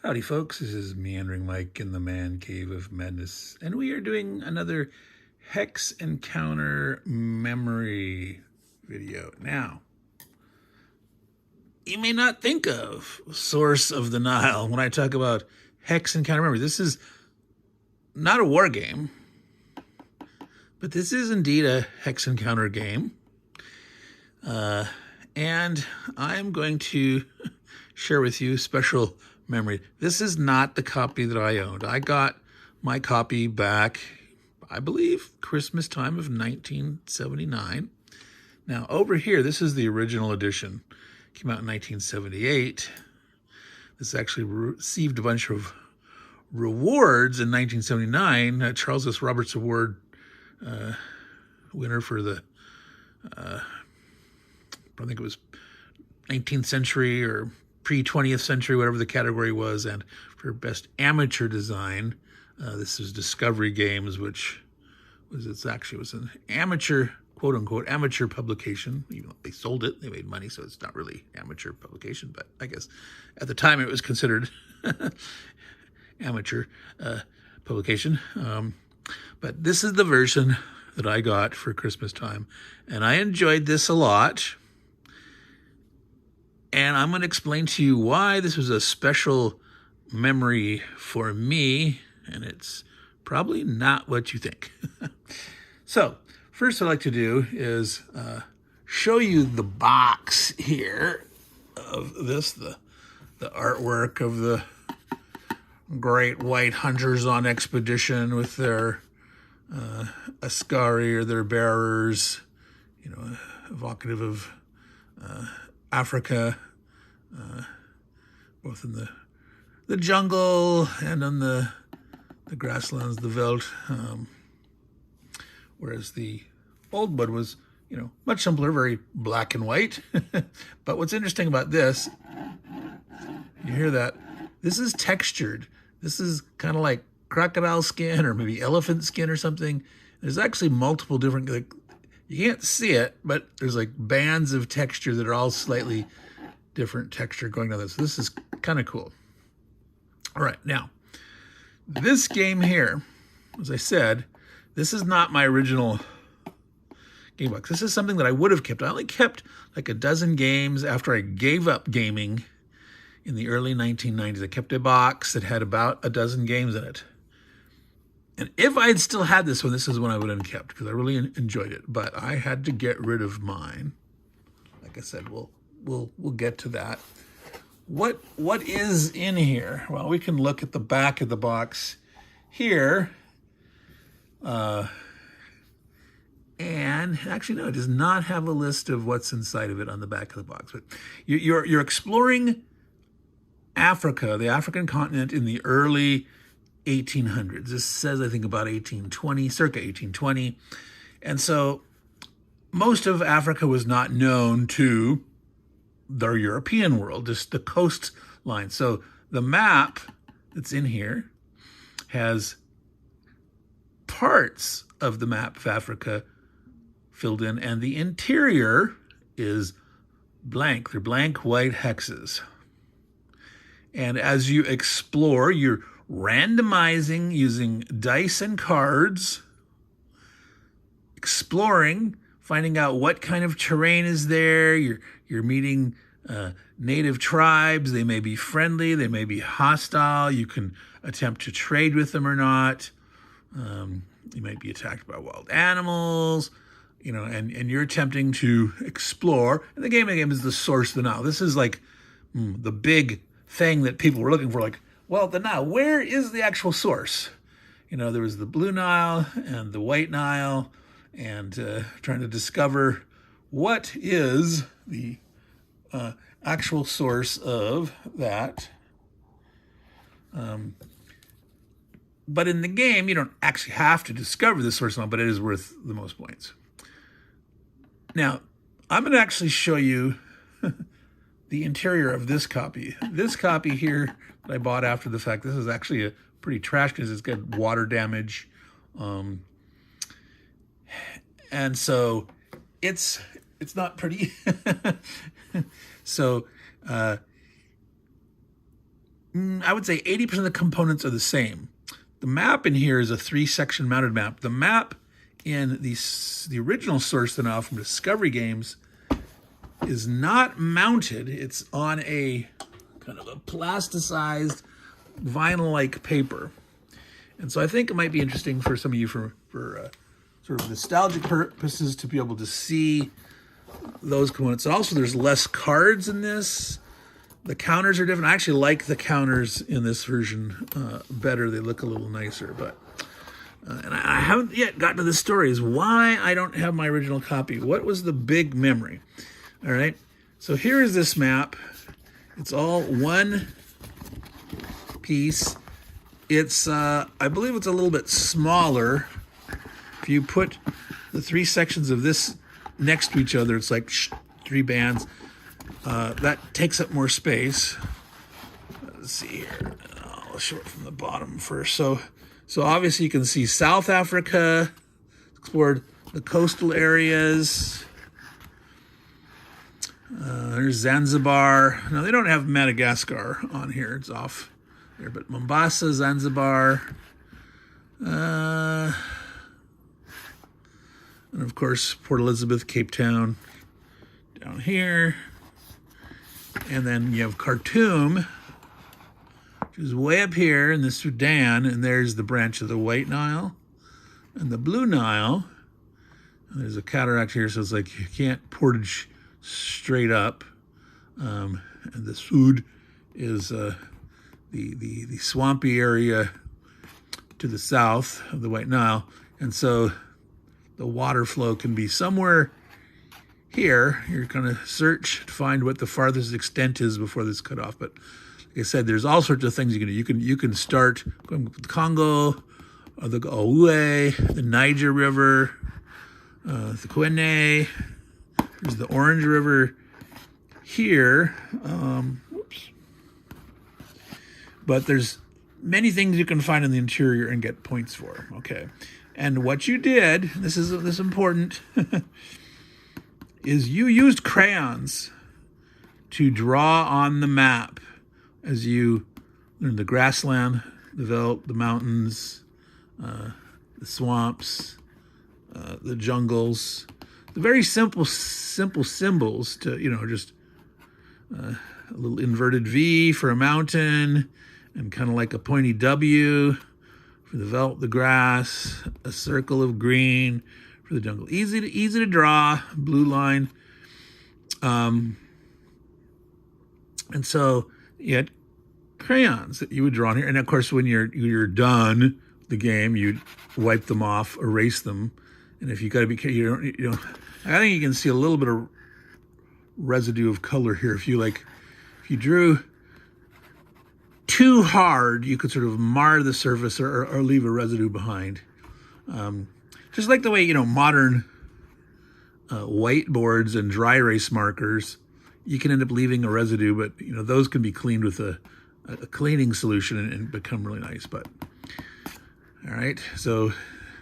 Howdy, folks. This is Meandering Mike in the Man Cave of Madness, and we are doing another Hex Encounter Memory video. Now, you may not think of Source of the Nile when I talk about Hex Encounter Memory. This is not a war game, but this is indeed a Hex Encounter game. And I'm going to share with you special memory. This is not the copy that I owned. I got my copy back, I believe, Christmas time of 1979. Now, over here, this is the original edition. Came out in 1978. This actually received a bunch of rewards in 1979. Charles S. Roberts Award winner for the, I think it was 19th century or pre-20th century, whatever the category was, and for best amateur design. This is Discovery Games, which was an amateur, quote unquote, amateur publication. Even though they sold it, they made money, so it's not really amateur publication. But I guess at the time it was considered amateur publication. But this is the version that I got for Christmas time, and I enjoyed this a lot. And I'm going to explain to you why this was a special memory for me, and it's probably not what you think. So, first what I'd like to do is show you the box here of this, the artwork of the great white hunters on expedition with their Ascari or their bearers, you know, evocative of Africa, both in the jungle and on the grasslands, the veldt, whereas the old one was, you know, much simpler, very black and white. But what's interesting about this, you hear that, this is textured. This is kind of like crocodile skin or maybe elephant skin or something. There's actually multiple different, like, you can't see it, but there's like bands of texture that are all slightly different texture going down this. This is kind of cool. All right, now, this game here, as I said, this is not my original game box. This is something that I would have kept. I only kept like a dozen games after I gave up gaming in the early 1990s. I kept a box that had about a dozen games in it. And if I had still had this one, this is one I would have kept because I really enjoyed it. But I had to get rid of mine. Like I said, we'll get to that. What is in here? Well, we can look at the back of the box here. And actually, no, it does not have a list of what's inside of it on the back of the box. But you're exploring Africa, the African continent, in the early 1800s. This says, I think, about 1820, circa 1820. And so most of Africa was not known to the European world, just the coastline. So the map that's in here has parts of the map of Africa filled in, and the interior is blank. They're blank white hexes. And as you explore, you're randomizing using dice and cards, exploring, finding out what kind of terrain is there. You're meeting native tribes. They may be friendly, they may be hostile. You can attempt to trade with them or not. You might be attacked by wild animals, you know, and you're attempting to explore. And the game is the Source of the Nile. This is like the big thing that people were looking for, like, well, the Nile, where is the actual source? You know, there was the Blue Nile and the White Nile, and trying to discover what is the actual source of that. But in the game, you don't actually have to discover the source, but it is worth the most points. Now, I'm going to actually show you the interior of this copy. This copy here that I bought after the fact, this is actually a pretty trash because it's got water damage. And so it's not pretty. So I would say 80% of the components are the same. The map in here is a 3-section mounted map. The map in the original source the Nile from Discovery Games is not mounted. It's on a kind of a plasticized vinyl-like paper. And so I think it might be interesting for some of you for sort of nostalgic purposes to be able to see those components. Also, there's less cards in this. The counters are different. I actually like the counters in this version better. They look a little nicer. But and I haven't yet gotten to the story is why I don't have my original copy. What was the big memory? All right. So here is this map. It's all one piece. It's, I believe it's a little bit smaller. If you put the 3 sections of this next to each other, it's like 3 bands. That takes up more space. Let's see here. I'll show it from the bottom first. So obviously you can see South Africa, explored the coastal areas. There's Zanzibar. Now they don't have Madagascar on here. It's off there, but Mombasa, Zanzibar. And of course, Port Elizabeth, Cape Town, down here. And then you have Khartoum, which is way up here in the Sudan, and there's the branch of the White Nile and the Blue Nile. And there's a cataract here, so it's like you can't portage straight up. And the Sud is the swampy area to the south of the White Nile. And so the water flow can be somewhere here. You're going to search to find what the farthest extent is before this cut off. But like I said, there's all sorts of things you can do. You can start going with the Congo, or the Oue, the Niger River, the Kwene. There's the Orange River here. Whoops. But there's many things you can find in the interior and get points for. Okay. And what you did, this is important, is you used crayons to draw on the map as you learn the grassland, the veldt, the mountains, the swamps, the jungles, the very simple symbols to, just a little inverted V for a mountain and kind of like a pointy W for the veldt, the grass, a circle of green for the jungle. Easy to draw, blue line. And so you had crayons that you would draw on here. And of course, when you're done the game, you'd wipe them off, erase them. And if you got to be careful, I think you can see a little bit of residue of color here. If you drew too hard, you could sort of mar the surface or leave a residue behind. Just like the way, modern whiteboards and dry erase markers, you can end up leaving a residue, but, those can be cleaned with a cleaning solution and become really nice. But, all right, so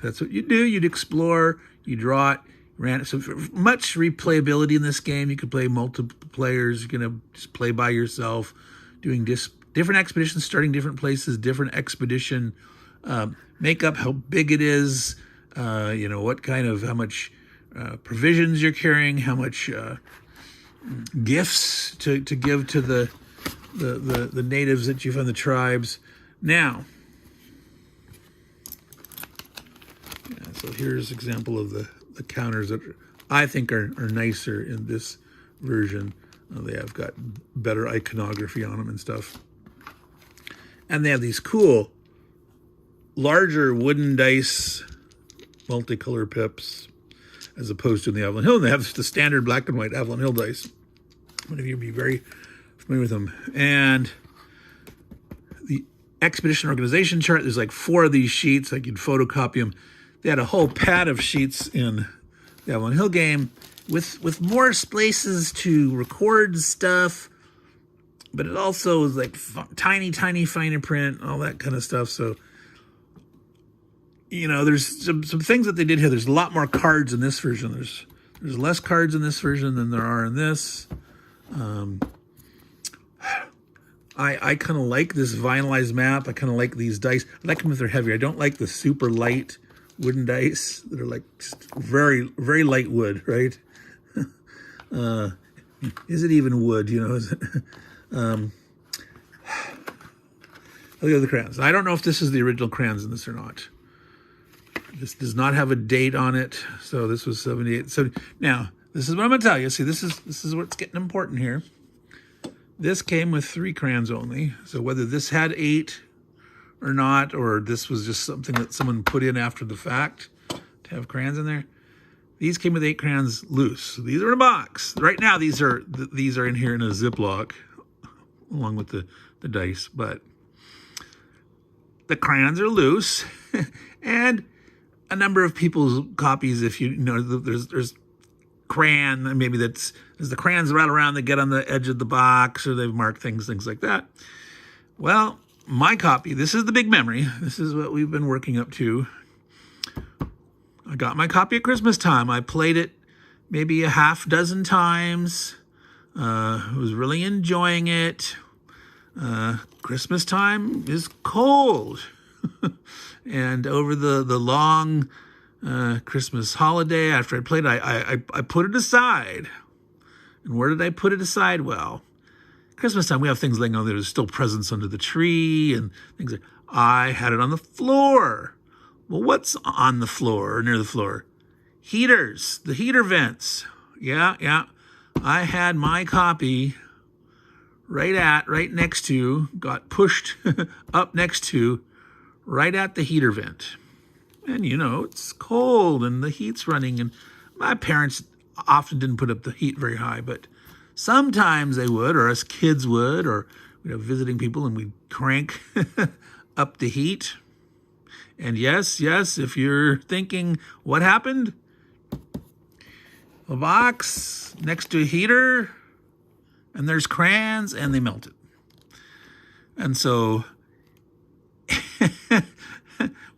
that's what you do. You'd explore, you draw it, ran it. So much replayability in this game. You could play multiple players. You're going to just play by yourself, doing different expeditions, starting different places, different expedition, make up how big it is, what kind of, how much provisions you're carrying, how much gifts to give to the natives that you found, the tribes. Now, so here's an example of the counters that I think are nicer in this version. They have got better iconography on them and stuff. And they have these cool, larger wooden dice, multicolor pips, as opposed to the Avalon Hill. And they have the standard black and white Avalon Hill dice. Many of you will be very familiar with them. And the expedition organization chart, there's like 4 of these sheets. I could photocopy them. They had a whole pad of sheets in the Avalon Hill game with more places to record stuff, but it also was like tiny fine print, all that kind of stuff. So, there's some things that they did here. There's a lot more cards in this version. There's less cards in this version than there are in this. I kind of like this vinylized map. I kind of like these dice. I like them if they're heavy. I don't like the super light wooden dice that are like just very, very light wood, right? Is it even wood, you know? Is it, look at the crayons. I don't know if this is the original crayons in this or not. This does not have a date on it. So this was 78. 70. Now, this is what I'm going to tell you. See, this is what's getting important here. This came with 3 crayons only. So whether this had 8 or not, or this was just something that someone put in after the fact to have crayons in there, these came with 8 crayons loose. So these are in a box. Right now, these are in here in a Ziploc, along with the dice. But the crayons are loose, and a number of people's copies, if you know, there's crayon, maybe there's the crayons right around that get on the edge of the box, or they've marked things like that. Well, my copy, this is the big memory. This is what we've been working up to. I got my copy at Christmas time. I played it maybe a half dozen times. I was really enjoying it. Christmas time is cold. And over the long Christmas holiday, after I played, I put it aside. And where did I put it aside? Well, Christmas time, we have things like, there's still presents under the tree and things like, I had it on the floor. Well, what's on the floor or near the floor? Heaters, the heater vents. Yeah. I had my copy right next to, got pushed up next to, right at the heater vent. And, it's cold and the heat's running. And my parents often didn't put up the heat very high, but sometimes they would, or us kids would, or visiting people, and we'd crank up the heat. And yes, if you're thinking, what happened? A box next to a heater, and there's crayons, and they melted. And so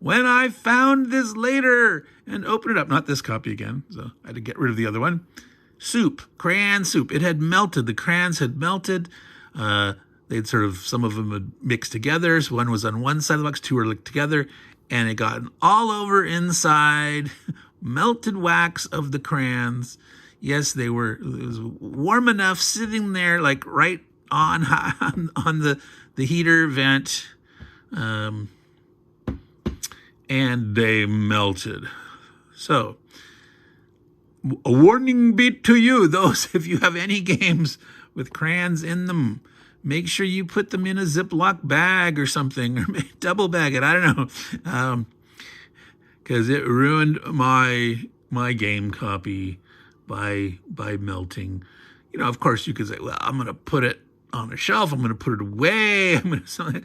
when I found this later and opened it up, not this copy again, so I had to get rid of the other one, crayon soup. It had melted. The crayons had melted. They'd some of them had mixed together. So one was on one side of the box, 2 were linked together, and it got all over inside, melted wax of the crayons. Yes, it was warm enough sitting there, like right on the heater vent. And they melted. So, a warning beat to you, those, if you have any games with crayons in them, make sure you put them in a Ziploc bag or something, or double bag it, I don't know. Because it ruined my game copy by melting. Of course you could say, well, I'm going to put it on a shelf, I'm going to put it away, I'm going to,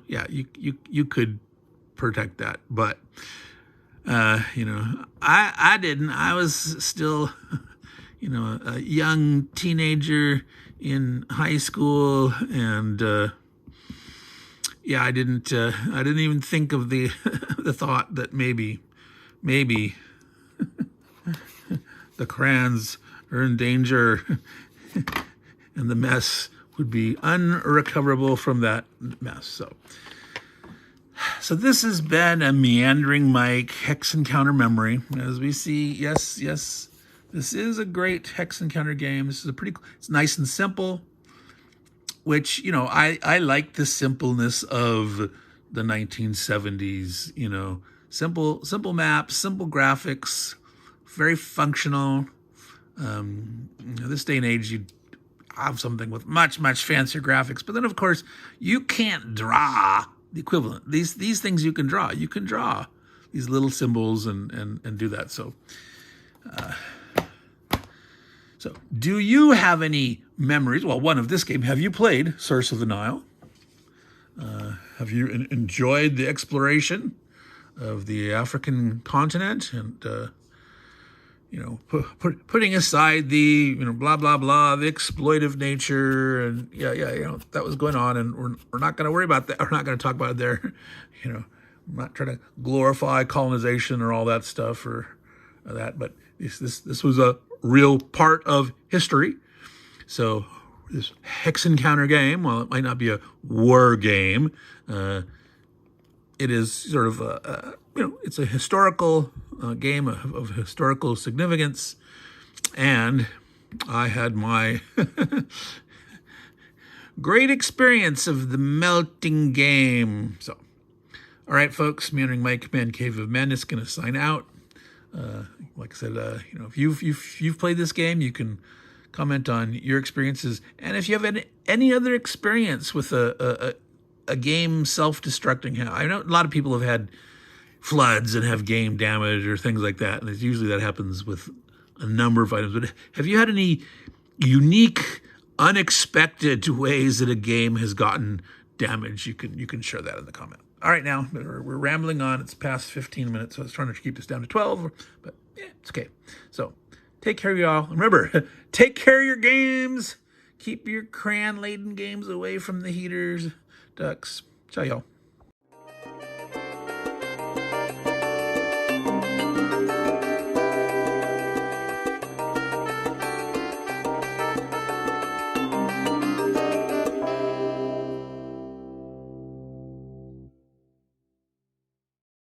yeah, you could protect that, but I didn't. I was still a young teenager in high school, and I didn't even think of the the thought that maybe the crayons are in danger and the mess would be unrecoverable from that mess. So this has been a Meandering Mike Hex Counter Memory. As we see, yes, this is a great Hex Counter game. This is it's nice and simple, which, I like the simpleness of the 1970s, simple maps, simple graphics, very functional. This day and age, you have something with much fancier graphics, but then of course you can't draw the equivalent. These things you can draw. You can draw these little symbols and do that. So do you have any memories? Well, one of this game. Have you played Source of the Nile? Have you enjoyed the exploration of the African continent and putting aside the blah blah blah, the exploitive nature, and that was going on, and we're not going to worry about that. We're not going to talk about it there. I'm not trying to glorify colonization or all that stuff or that, but this was a real part of history. So this Hex Encounter game, while it might not be a war game, it is sort of it's a historical game of historical significance, and I had my great experience of the melting game. So, all right, folks, Meandering Mike, Man Cave of Madness, going to sign out. Like I said, if you've played this game, you can comment on your experiences, and if you have any other experience with a game self-destructing. I know a lot of people have had floods and have game damage or things like that, and it's usually that happens with a number of items. But have you had any unique, unexpected ways that a game has gotten damaged? You can share that in the comment. All right, now we're rambling on. It's past 15 minutes, so I was trying to keep this down to 12, but yeah, it's okay. So take care of y'all. Remember, take care of your games. Keep your crayon-laden games away from the heaters. Ducks. Ciao, y'all.